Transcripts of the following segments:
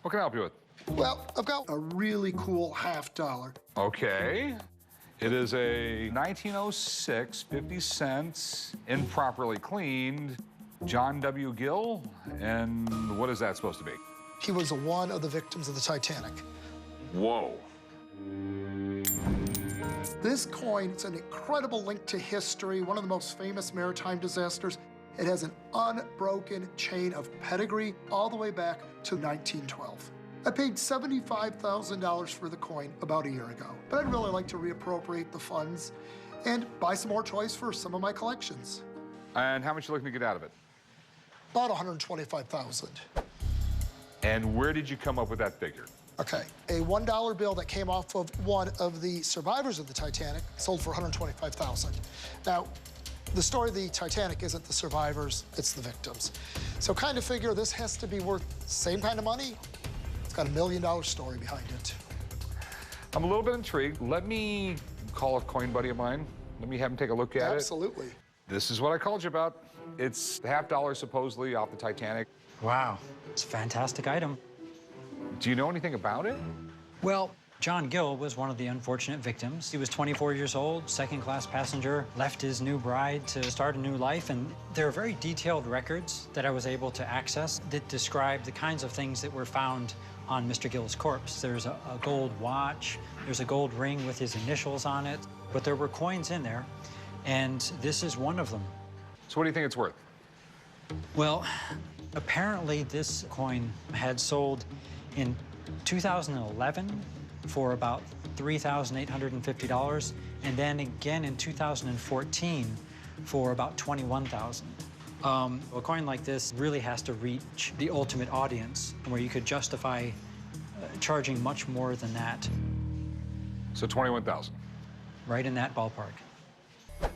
What can I help you with? Well, I've got a really cool $50. Okay. It is a 1906, 50 cents, improperly cleaned, John W. Gill. And what is that supposed to be? He was one of the victims of the Titanic. Whoa. This coin is an incredible link to history, one of the most famous maritime disasters. It has an unbroken chain of pedigree all the way back to 1912. I paid $75,000 for the coin about a year ago, but I'd really like to reappropriate the funds and buy some more toys for some of my collections. And how much you looking to get out of it? About $125,000. And where did you come up with that figure? Okay, a $1 bill that came off of one of the survivors of the Titanic sold for $125,000. Now, the story of the Titanic isn't the survivors, it's the victims. So kind of figure this has to be worth the same kind of money. It's got $1 million story behind it. I'm a little bit intrigued. Let me call a coin buddy of mine. Let me have him take a look at it. Absolutely. This is what I called you about. It's $50 supposedly off the Titanic. Wow, it's a fantastic item. Do you know anything about it? Well, John Gill was one of the unfortunate victims. He was 24 years old, second-class passenger, left his new bride to start a new life, and there are very detailed records that I was able to access that describe the kinds of things that were found on Mr. Gill's corpse. There's a gold watch, there's a gold ring with his initials on it, but there were coins in there, and this is one of them. So what do you think it's worth? Well, apparently this coin had sold in 2011 for about $3,850, and then again in 2014 for about $21,000. A coin like this really has to reach the ultimate audience, where you could justify charging much more than that. So 21,000. Right in that ballpark.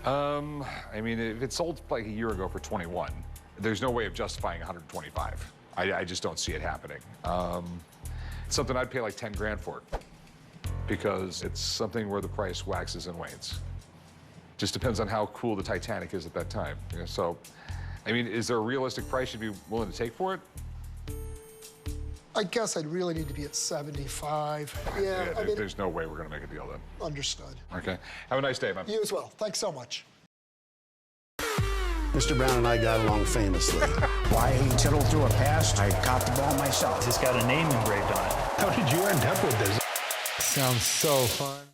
I mean, if it sold like a year ago for 21, there's no way of justifying 125. I just don't see it happening. It's something I'd pay like 10 grand for, because it's something where the price waxes and wanes. Just depends on how cool the Titanic is at that time. You know, so, I mean, is there a realistic price you'd be willing to take for it? I guess I'd really need to be at 75. Yeah, I mean, there's no way we're gonna make a deal then. understood. Okay, have a nice day, man. You as well. Thanks so much. Mr. Brown and I got along famously. Why he tittled through a pass, I caught the ball myself. It's got a name engraved on it. How did you end up with this? Sounds so fun.